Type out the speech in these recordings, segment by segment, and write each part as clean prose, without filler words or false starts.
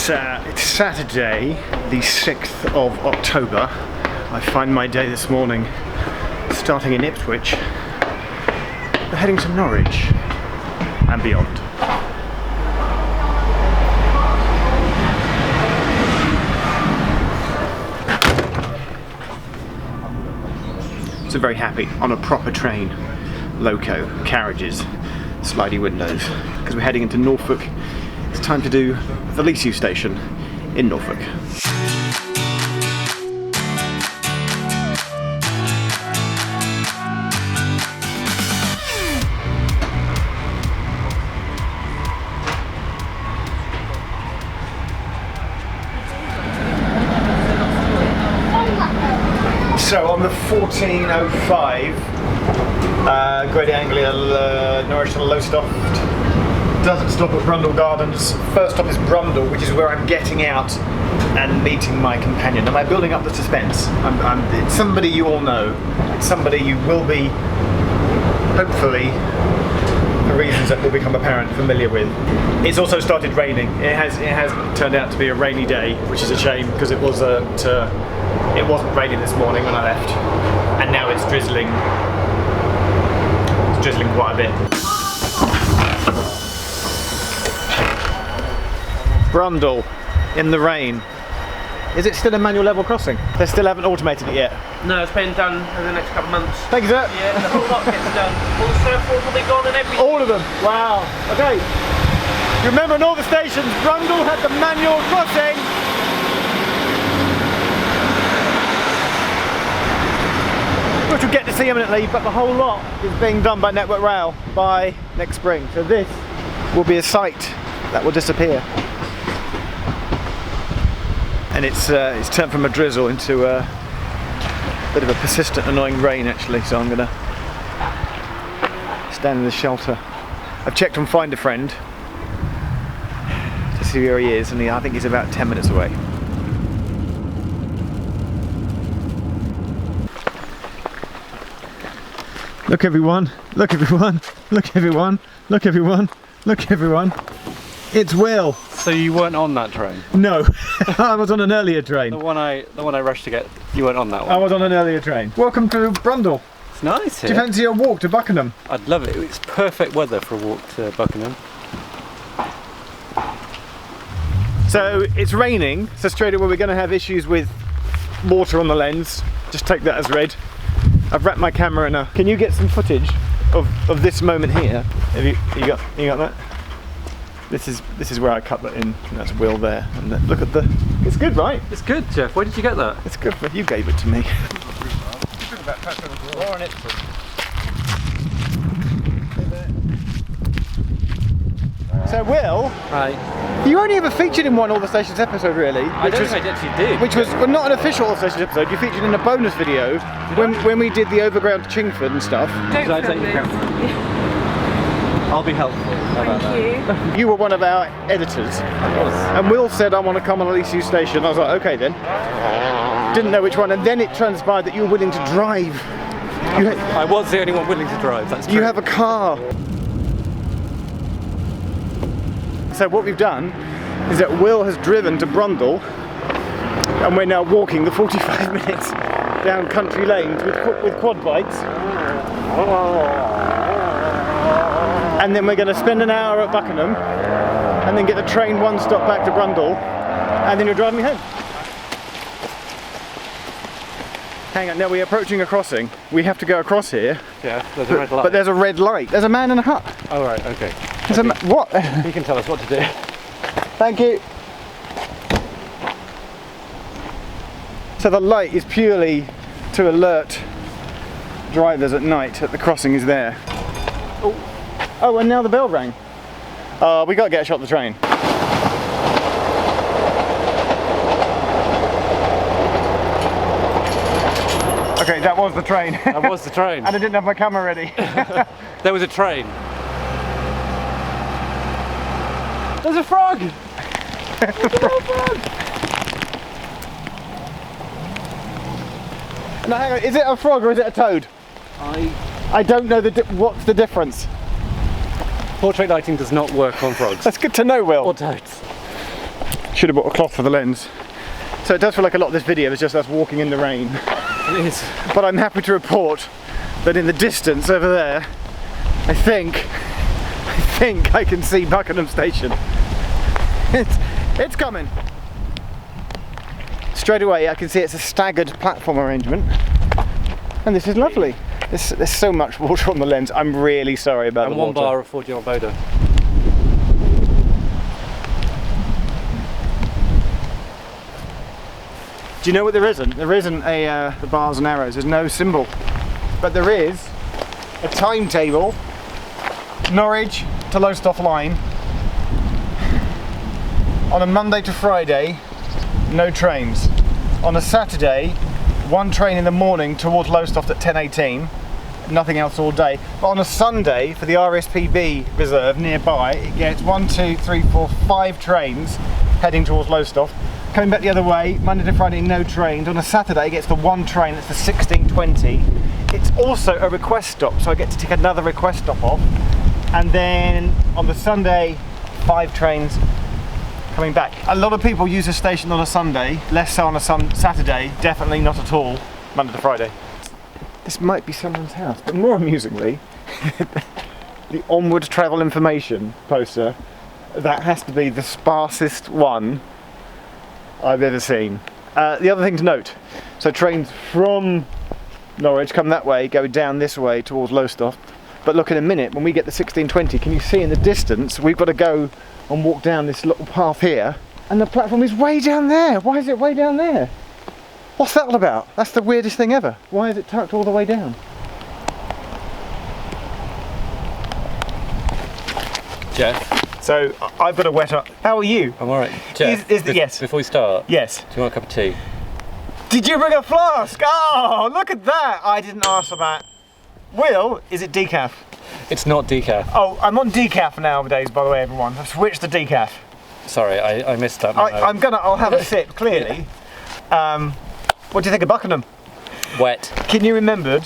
It's Saturday, the 6th of October. I find my day this morning starting in Ipswich, but heading to Norwich and beyond. So very happy on a proper train, loco, carriages, slidey windows, because we're heading into Norfolk. It's time to do the Leasue station in Norfolk. So on the 1405 Great Anglia Norwich to Lowestoft, doesn't stop at Brundle Gardens. First stop is Brundle, which is where I'm getting out and meeting my companion. Am I building up the suspense? It's somebody you all know. It's somebody you will be, hopefully, for reasons that will become apparent, familiar with. It's also started raining. It has turned out to be a rainy day, which is a shame because it wasn't raining this morning when I left, and now it's drizzling. It's drizzling quite a bit. Brundle in the rain. Is it still a manual level crossing? They still haven't automated it yet? No, it's been done over the next couple of months. Thank you, sir. Yeah, the whole lot gets done. All the surfboards will be gone and everything. All of them? Wow. Okay. You remember in all the stations, Brundle had the manual crossing. Which we'll get to see imminently, but the whole lot is being done by Network Rail by next spring. So this will be a site that will disappear. And it's turned from a drizzle into a bit of a persistent, annoying rain actually, so I'm gonna stand in the shelter. I've checked on Find a Friend to see where he is, and I think he's about 10 minutes away. Look everyone, look everyone, look everyone, look everyone, look everyone. It's Will. So you weren't on that train? No, I was on an earlier train. The one I rushed to get, you weren't on that one? I was on an earlier train. Welcome to Brundle. It's nice here. Do you fancy a walk to Buckenham? I'd love it. It's perfect weather for a walk to Buckenham. So it's raining, so straight away we're going to have issues with water on the lens. Just take that as read. I've wrapped my camera in a... Can you get some footage of this moment here? Have you got that? This is where I cut that in, and that's Will there. And look at the... It's good, right? It's good, Geoff. Where did you get that? It's good, but you gave it to me. So Will, Right. you only ever featured in one All the Stations episode really. I don't think I actually did. Which was well, not an official All the Stations episode, you featured in a bonus video when we did the overground to Chingford and stuff. Did I take your camera? I'll be helpful. Thank you. You were one of our editors. And Will said, I want to come on a Leasue station. I was like, okay then. Didn't know which one, and then it transpired that you were willing to drive. I was the only one willing to drive, that's true. You have a car. So what we've done is that Will has driven to Brundle, and we're now walking the 45 minutes down country lanes with quad bikes. And then we're going to spend an hour at Buckenham, and then get the train one stop back to Brundle, and then you're driving me home. Hang on, now we're approaching a crossing. We have to go across here. Yeah, there's a red light. But there's a red light. There's a man in a hut. Oh right, okay. What? You can tell us what to do. Thank you. So the light is purely to alert drivers at night that the crossing is there. Oh, and now the bell rang. We got to get a shot of the train. Okay, that was the train. That was the train. And I didn't have my camera ready. There was a train. There's a frog! There's a little frog! Now hang on, is it a frog or is it a toad? I don't know what's the difference. Portrait lighting does not work on frogs. That's good to know, Will. Or toads. Should have bought a cloth for the lens. So it does feel like a lot of this video is just us walking in the rain. It is. But I'm happy to report that in the distance over there, I think I can see Buckenham station. It's coming. Straight away I can see it's a staggered platform arrangement. And this is lovely. There's so much water on the lens. I'm really sorry about the water. And 1 bar of 40 Boda. Do you know what there isn't? There isn't the bars and arrows. There's no symbol. But there is a timetable. Norwich to Lowestoft line. On a Monday to Friday, no trains. On a Saturday, 1 train in the morning towards Lowestoft at 10:18. Nothing else all day. But on a Sunday, for the RSPB reserve nearby, it gets 1, 2, 3, 4, 5 trains heading towards Lowestoft. Coming back the other way, Monday to Friday, no trains. On a Saturday, it gets the 1 train, that's the 16:20. It's also a request stop, so I get to take another request stop off. And then on the Sunday, 5 trains coming back. A lot of people use the station on a Sunday, less so on a Saturday, definitely not at all Monday to Friday. This might be someone's house, but more amusingly, the onward travel information poster, that has to be the sparsest one I've ever seen. The other thing to note, so trains from Norwich come that way, go down this way towards Lowestoft, but look, in a minute when we get the 16:20, can you see in the distance we've got to go and walk down this little path here, and the platform is way down there. Why is it way down there? What's that all about? That's the weirdest thing ever. Why is it tucked all the way down? Geoff. So I've got a wet up. How are you? I'm alright. Geoff, yes. Before we start, Yes. do you want a cup of tea? Did you bring a flask? Oh, look at that. I didn't ask for that. Will, is it decaf? It's not decaf. Oh, I'm on decaf nowadays, by the way, everyone. I've switched to decaf. Sorry, I missed that. I'll have a sip, clearly. What do you think of Buckenham? Wet. Can you remember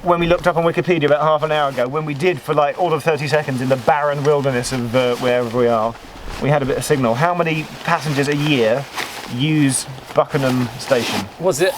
when we looked up on Wikipedia about half an hour ago, when we did for like all of 30 seconds in the barren wilderness of wherever we are, we had a bit of signal. How many passengers a year use Buckenham station? Was it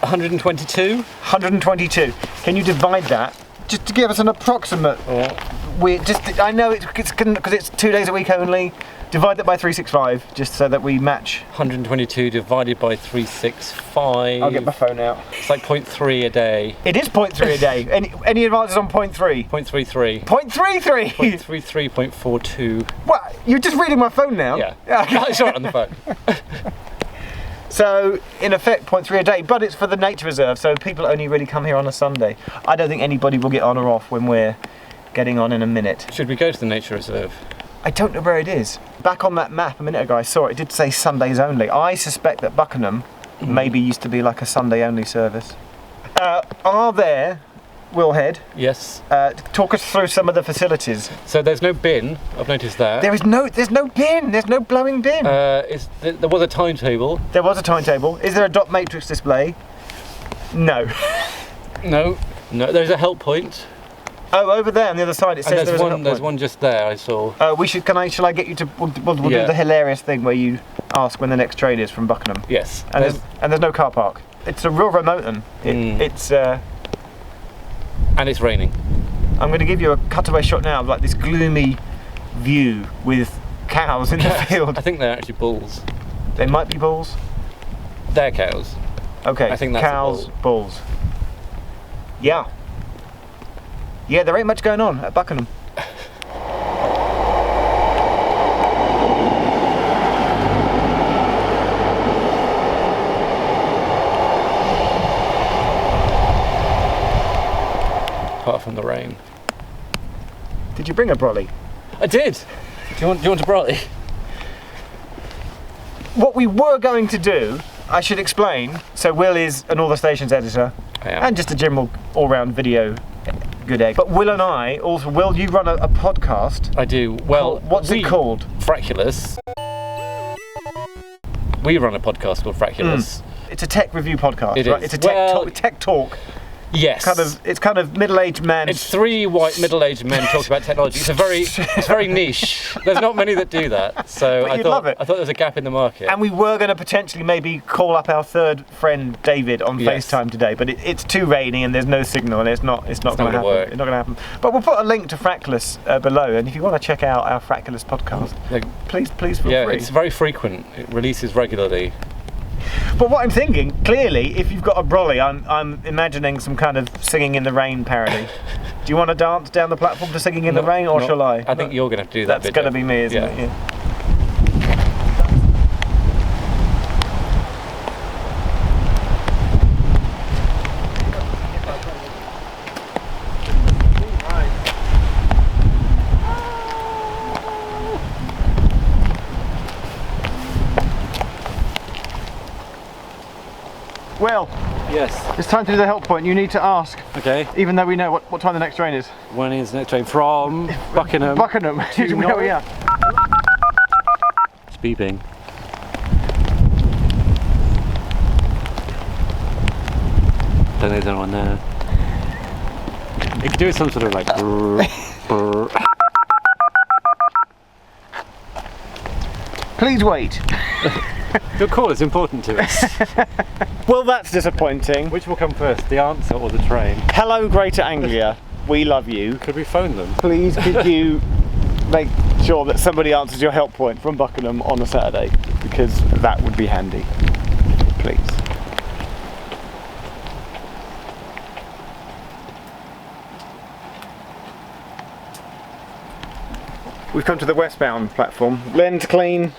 122? 122. Can you divide that just to give us an approximate? I know it's because it's 2 days a week only. Divide that by 365, just so that we match. 122 divided by 365. I'll get my phone out. It's like 0.3 a day. It is 0.3 a day. Any advances on 0.3? 0.33. 0.33. 0.33, 0.42. What? You're just reading my phone now? Yeah. Okay. I saw it on the phone. So, in effect, 0.3 a day, but it's for the nature reserve, so people only really come here on a Sunday. I don't think anybody will get on or off when we're getting on in a minute. Should we go to the nature reserve? I don't know where it is. Back on that map a minute ago, I saw it did say Sundays only. I suspect that Buckenham maybe used to be like a Sunday only service. Are there, Will Head? Yes. Talk us through some of the facilities. So there's no bin, I've noticed that. There's no bin, there's no blowing bin. There was a timetable. There was a timetable. Is there a dot matrix display? No. No, there's a help point. Oh, over there on the other side it says And there's one. there's one just there, I saw. Shall I get you to, we'll do the hilarious thing where you ask when the next train is from Buckenham. Yes. And there's no car park. It's a real remote one. It's and it's raining. I'm going to give you a cutaway shot now of like this gloomy view with cows in the field. I think they're actually bulls. They might be bulls. They're cows. Okay, I think that's cows, bulls. Yeah. Yeah, there ain't much going on at Buckenham. Apart from the rain. Did you bring a brolly? I did. Do you want a brolly? What we were going to do, I should explain. So Will is an All the Stations editor, I am. and just a general all-round video good egg. But Will and I also, Will, you run a podcast. I do. Well, what's it called? Fraculous. We run a podcast called Fraculous. It's a tech review podcast, It right? is. It's a tech talk. Yes. It's kind of middle-aged men. It's three white middle-aged men talking about technology. It's very niche. There's not many that do that. So But you'd love it. I thought there was a gap in the market. And we were going to potentially maybe call up our third friend David on Yes. FaceTime today, but it's too rainy and there's no signal and it's not going to happen. work. It's not going to happen. But we'll put a link to Frackless below, and if you want to check out our Frackless podcast, Yeah. please feel Yeah, free. it's very frequent. It releases regularly. But what I'm thinking, clearly, if you've got a brolly, I'm imagining some kind of Singing in the Rain parody. Do you want to dance down the platform to Singing in the Rain, or shall I? I think you're going to have to do that. That's going to be me, isn't it? Yeah. Well, Yes. it's time to do the help point. You need to ask, Okay. even though we know what time the next train is. When is the next train from Buckenham? Buckenham. To Norfolk. Yeah. It's beeping. Don't know there's anyone there. You could do some sort of like. brr, brr. Please wait. Your call is important to us. Well, that's disappointing. Which will come first, the answer or the train? Hello, Greater Anglia. We love you. Could we phone them? Please, could you make sure that somebody answers your help point from Buckenham on a Saturday? Because that would be handy. Please. We've come to the Westbound Platform. Lens clean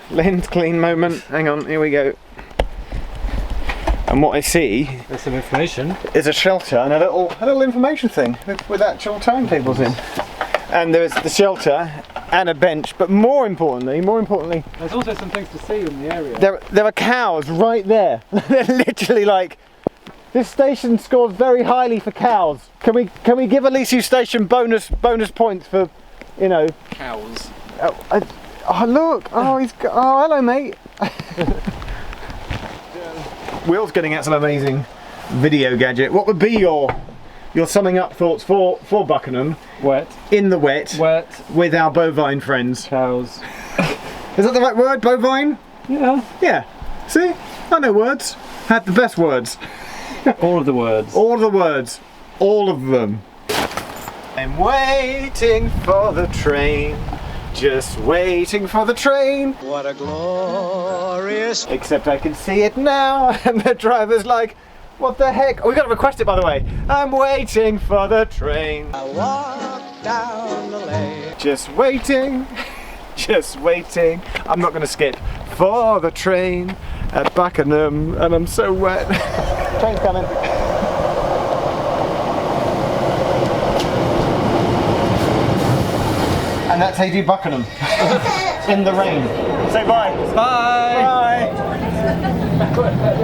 moment. Hang on, here we go. And what I see There's some information. is a shelter and a little information thing with actual timetables in. And there's the shelter and a bench, but more importantly, There's also some things to see in the area. there are cows right there. They're literally like, this station scores very highly for cows. Can we give Elysiu Station bonus points for, you know? Cows. Oh look! Oh hello mate. Will's getting out some amazing video gadget. What would be your summing up thoughts for Buckenham Wet. in the wet Wet. with our bovine friends? Cows. Is that the right word? Bovine? Yeah. Yeah. See? I know words. Had the best words. All of the words. All of the words. All of them. I'm waiting for the train. Just waiting for the train. What a glorious. Except I can see it now, and the driver's like, what the heck? Oh, we got to request it, by the way. I'm waiting for the train. I walk down the lane. Just waiting, just waiting. I'm not going to skip for the train at Buckenham, and I'm so wet. Train's coming. And that's how you do Buckenham. In the rain. Say bye. Bye. Bye.